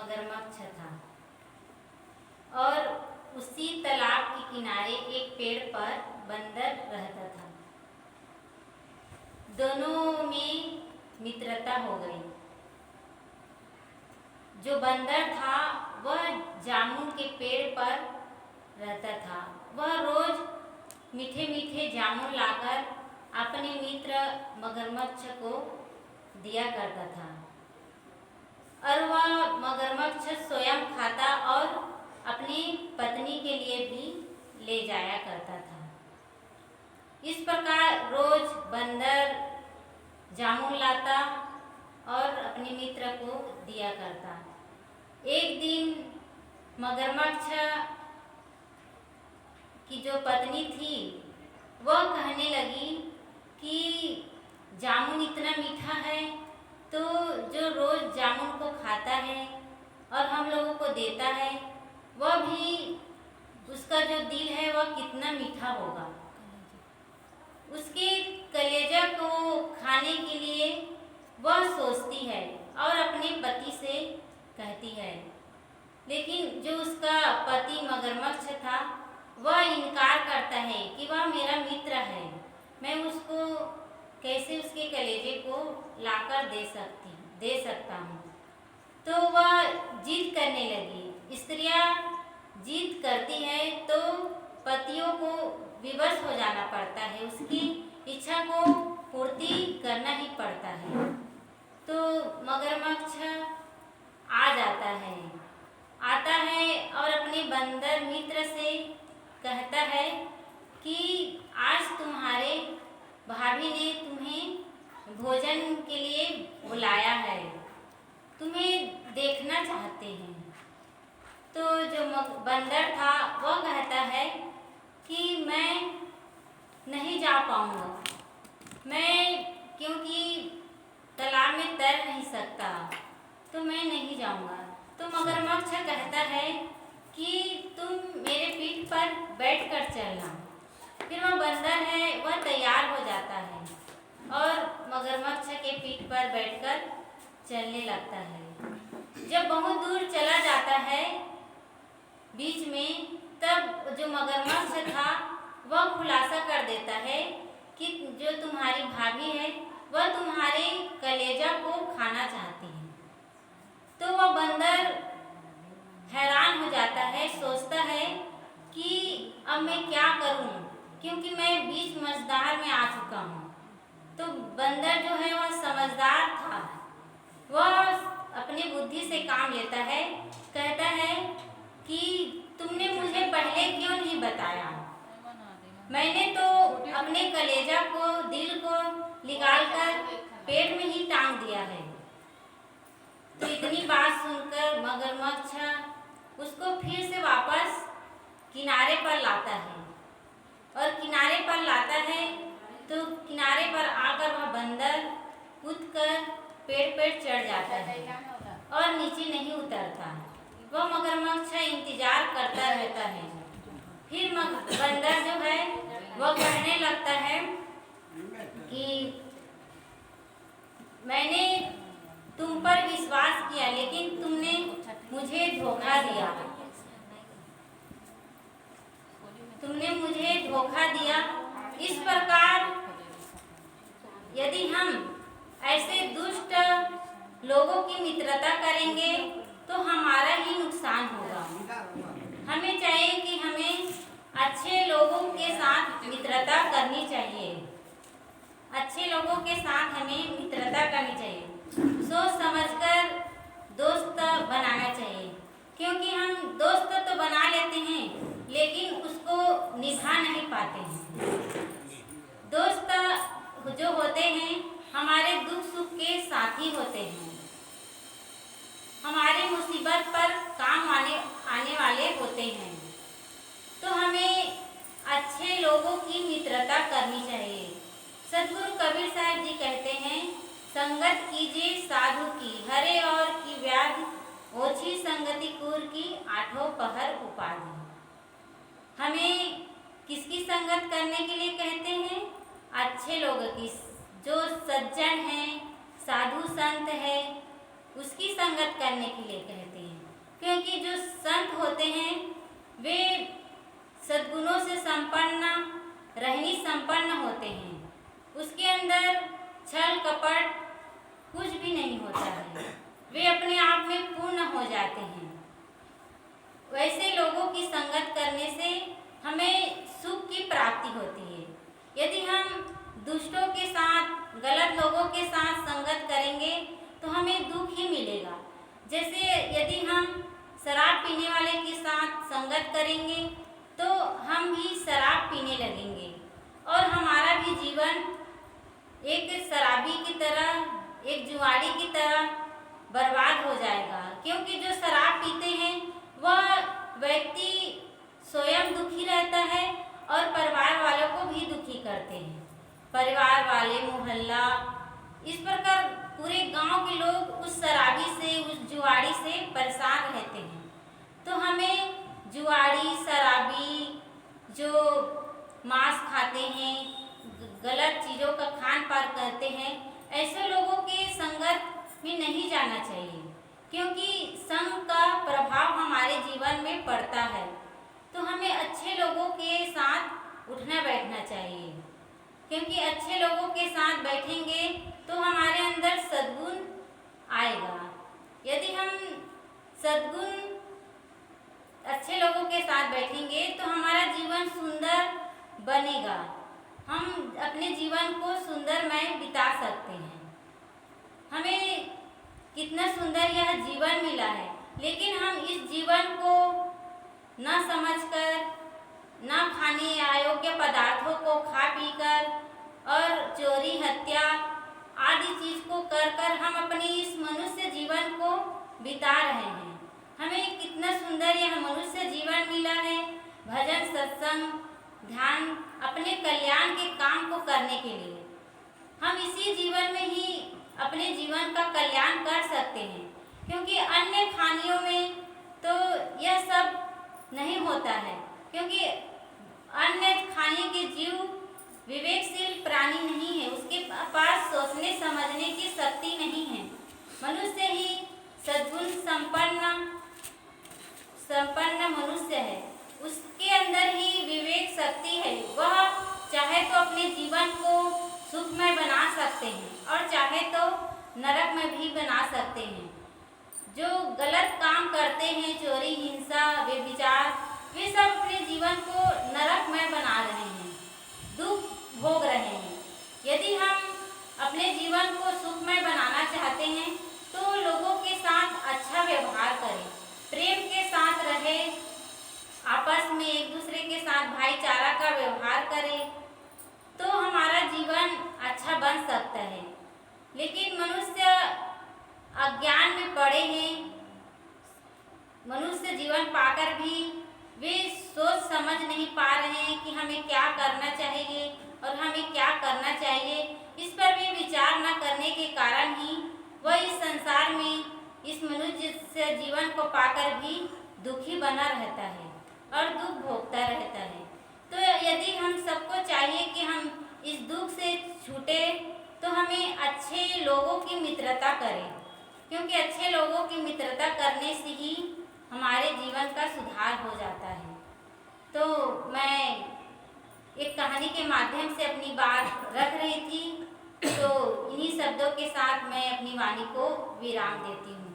मगरमच्छ था और उसी तालाब के किनारे एक पेड़ पर बंदर रहता था। दोनों में मित्रता हो गई। जो बंदर था वह जामुन के पेड़ पर रहता था। वह रोज मीठे मीठे जामुन लाकर अपने मित्र मगरमच्छ को दिया करता था और वह मगरमच्छ स्वयं खाता और अपनी पत्नी के लिए भी ले जाया करता था। इस प्रकार रोज बंदर जामुन लाता और अपने मित्र को दिया करता। एक दिन मगरमच्छ की जो पत्नी थी वह कहने लगी कि जामुन इतना मीठा है तो जो रोज जामुन को खाता है और हम लोगों को देता है वह भी उसका जो दिल है वह कितना मीठा होगा। उसके कलेजा को खाने के लिए वह सोचती है और अपने पति से कहती है, लेकिन जो उसका पति मगरमच्छ था वह इनकार करता है कि वह मेरा मित्र है, मैं उसको कैसे उसके कलेजे को लाकर दे सकता हूँ। तो वह जिद करने लगी। स्त्रियाँ जिद करती है तो पतियों को विवश हो जाना पड़ता है, उसकी इच्छा को पूर्ति करना ही पड़ता है। तो मगरमच्छ आता है और अपने बंदर मित्र से कहता है कि आज तुम्हारे भाभी ने तुम्हें भोजन के लिए बुलाया है, तुम्हें देखना चाहते हैं। तो जो बंदर था वह कहता है कि मैं नहीं जा पाऊँगा, मैं क्योंकि तालाब में तैर नहीं सकता तो मैं नहीं जाऊँगा। तो मगरमच्छ कहता है कि तुम मेरे पीठ पर बैठकर चलना। फिर वह बंदर है वह तैयार हो जाता है और मगरमच्छ के पीठ पर बैठकर चलने लगता है। जब बहुत दूर चला जाता है बीच में, तब जो मगरमच्छ था वह खुलासा कर देता है कि जो तुम्हारी भाभी है वह तुम्हारे कलेजा को खाना चाहती है। तो वह बंदर हैरान हो जाता है, सोचता है कि अब मैं क्या करूं, क्योंकि मैं बीच मझधार में आ चुका हूं। तो बंदर जो है वह समझदार था, वह अपनी बुद्धि से काम लेता है। कहता है कि तुमने मुझे पहले क्यों नहीं बताया, मैंने तो अपने कलेजा को दिल को निकालकर पेट में ही टांग दिया है। तो इतनी बात सुनकर मगरमच्छ उसको फिर से वापस किनारे पर लाता है और किनारे पर लाता है तो किनारे पर आकर वह बंदर कूदकर पेड़ पर चढ़ जाता है और नीचे नहीं उतरता। वह मगरमच्छ इंतजार करता रहता है। फिर बंदर जो है वह कहने लगता है कि मैंने तुम पर विश्वास किया लेकिन तुमने मुझे धोखा दिया, इस प्रकार यदि हम ऐसे दुष्ट लोगों की मित्रता करेंगे तो हमारा ही नुकसान होगा। हमें चाहिए कि हमें अच्छे लोगों के साथ मित्रता करनी चाहिए, अच्छे लोगों के साथ हमें मित्रता करनी चाहिए, सोच समझकर दोस्त बनाना चाहिए। क्योंकि हम दोस्त तो बना लेते हैं लेकिन उसको निभा नहीं पाते हैं। दोस्त जो होते हैं हमारे दुख सुख के साथी होते हैं, हमारे मुसीबत पर काम आने वाले होते हैं। तो हमें अच्छे लोगों की मित्रता करनी चाहिए। सद्गुरु कबीर साहब जी कहते हैं, संगत कीजिए साधु की, हरे और की व्याधि ओछी संगति कूर की, आठों पहर उपाधि। हमें किसकी संगत करने के लिए कहते हैं? अच्छे लोगों की, जो सज्जन हैं, साधु संत है, उसकी संगत करने के लिए कहते हैं। क्योंकि जो संत होते हैं वे सद्गुणों से संपन्न, रहनी संपन्न होते हैं। उसके अंदर छल कपट कुछ भी नहीं होता है, वे अपने आप में पूर्ण हो जाते हैं। वैसे लोगों की संगत करने से हमें सुख की प्राप्ति होती है। यदि हम दुष्टों के साथ, गलत लोगों के साथ संगत करेंगे तो हमें दुख ही मिलेगा। जैसे यदि हम शराब पीने वाले के साथ संगत करेंगे तो हम भी शराब पीने लगेंगे और हमारा भी जीवन एक शराबी की तरह, एक जुआरी की तरह बर्बाद हो जाएगा। क्योंकि जो शराब पीते हैं वह व्यक्ति स्वयं दुखी रहता है और परिवार वालों को भी दुखी करते हैं। परिवार वाले, मोहल्ला, इस प्रकार पूरे गांव के लोग उस शराबी से, उस जुआरी से परेशान रहते हैं। तो हमें जुआरी, शराबी जो मांस खाते हैं, गलत चीज़ों का खान पान करते हैं, ऐसे लोगों के संगत में नहीं जाना चाहिए। क्योंकि संग का प्रभाव हमारे जीवन में पड़ता है। तो हमें अच्छे लोगों के साथ उठना बैठना चाहिए। क्योंकि अच्छे लोगों के साथ बैठेंगे तो हमारे अंदर सद्गुण आएगा। यदि हम सद्गुण अच्छे लोगों के साथ बैठेंगे तो हमारा जीवन सुंदर बनेगा। हम अपने जीवन को सुंदरमय बिता सकते हैं। हमें कितना सुंदर यह जीवन मिला है, लेकिन हम इस जीवन को न समझकर, न खाने अयोग्य पदार्थों को खा पीकर और चोरी, हत्या आदि चीज को कर कर हम अपने इस मनुष्य जीवन को बिता रहे हैं। हमें कितना सुंदर यह मनुष्य जीवन मिला है। भजन, सत्संग, ध्यान, अपने कल्याण के काम को करने के लिए हम इसी जीवन में ही अपने जीवन का कल्याण कर सकते हैं। क्योंकि अन्य खानियों में तो यह सब नहीं होता है। क्योंकि अन्य खाने के जीव विवेकशील प्राणी नहीं है, उसके पास सोचने समझने की शक्ति नहीं है। मनुष्य ही सद्गुण संपन्न मनुष्य है, उसके अंदर ही विवेक शक्ति है। वह चाहे तो अपने जीवन को सुखमय बना सकते हैं और चाहे तो नरक में भी बना सकते हैं। जो गलत काम करते हैं, चोरी, हिंसा, व्यभिचार, वे सब अपने जीवन को नरकमय बना रहे हैं, दुख भोग रहे हैं। यदि हम अपने जीवन को सुखमय बनाना चाहते हैं तो लोगों के साथ अच्छा व्यवहार करें, प्रेम के साथ रहे, आपस में एक दूसरे के साथ भाईचारा का व्यवहार करें तो हमारा जीवन अच्छा बन सकता है। लेकिन मनुष्य अज्ञान में पड़े हैं। मनुष्य जीवन पाकर भी वे सोच समझ नहीं पा रहे हैं कि हमें क्या करना चाहिए और हमें क्या करना चाहिए। इस पर भी विचार न करने के कारण ही वह इस संसार में, इस मनुष्य जीवन को पाकर भी दुखी बना रहता है और दुख भोगता रहता है। तो यदि हम सबको चाहिए कि हम इस दुख से छूटे तो हमें अच्छे लोगों की मित्रता करें। क्योंकि अच्छे लोगों की मित्रता करने से ही हमारे जीवन का सुधार हो जाता है। तो मैं एक कहानी के माध्यम से अपनी बात रख रही थी। तो इन्हीं शब्दों के साथ मैं अपनी वाणी को विराम देती हूँ।